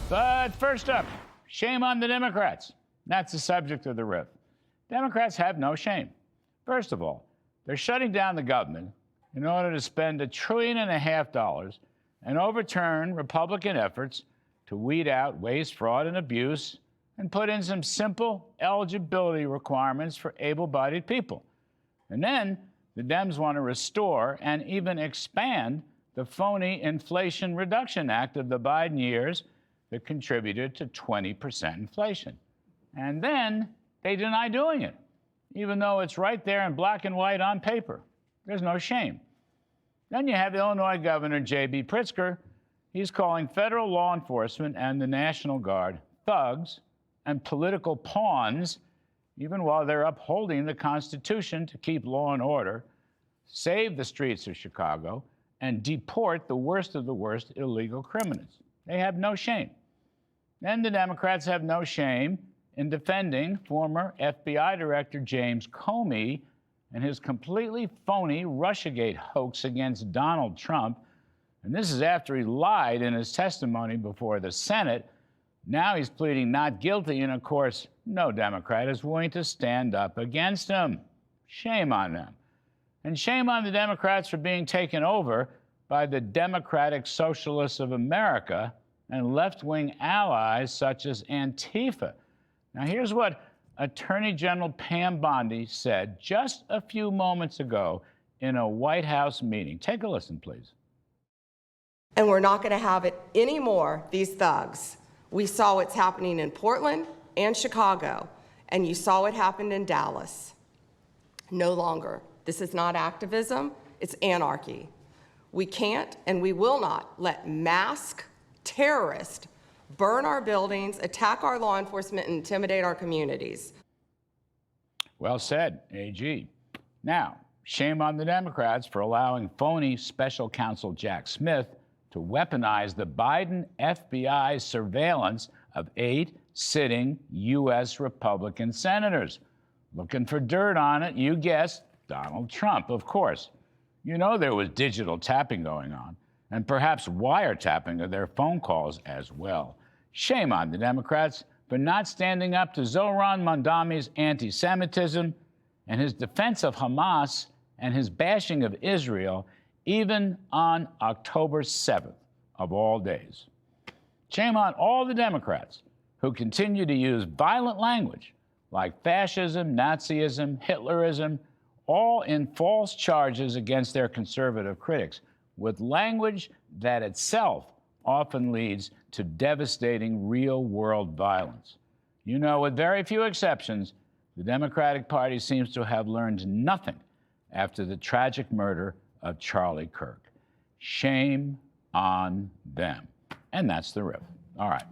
But first up, shame on the Democrats. That's the subject of the riff. Democrats have no shame. First of all, they're shutting down the government in order to spend $1.5 trillion and overturn Republican efforts to weed out waste, fraud, and abuse and put in some simple eligibility requirements for able-bodied people. And then the Dems want to restore and even expand the phony Inflation Reduction Act of the Biden years that contributed to 20% inflation. And then they deny doing it, even though it's right there in black and white on paper. There's no shame. Then you have Illinois Governor J.B. Pritzker. He's calling federal law enforcement and the National Guard thugs and political pawns, even while they're upholding the Constitution to keep law and order, save the streets of Chicago, and deport the worst of the worst illegal criminals. They have no shame. Then the Democrats have no shame in defending former FBI Director James Comey and his completely phony Russiagate hoax against Donald Trump. And this is after he lied in his testimony before the Senate. Now he's pleading not guilty, and of course, no Democrat is willing to stand up against him. Shame on them. And shame on the Democrats for being taken over by the Democratic Socialists of America and left-wing allies such as Antifa. Now, here's what Attorney General Pam Bondi said just a few moments ago in a White House meeting. Take a listen, please. And we're not going to have it anymore, these thugs. We saw what's happening in Portland and Chicago, and you saw what happened in Dallas. No longer. This is not activism, it's anarchy. We can't and we will not let masked terrorists burn our buildings, attack our law enforcement, and intimidate our communities. Well said, AG. Now, shame on the Democrats for allowing phony special counsel Jack Smith to weaponize the Biden FBI surveillance of 8 sitting U.S. Republican senators. Looking for dirt on it, you guessed, Donald Trump, of course. You know there was digital tapping going on, and perhaps wiretapping of their phone calls as well. Shame on the Democrats for not standing up to Zohran Mamdani's anti-Semitism and his defense of Hamas and his bashing of Israel, even on October 7th, of all days. Shame on all the Democrats who continue to use violent language like fascism, Nazism, Hitlerism, all in false charges against their conservative critics, with language that itself often leads to devastating real-world violence. You know, with very few exceptions, the Democratic Party seems to have learned nothing after the tragic murder of Charlie Kirk. Shame on them. And that's the riff. All right.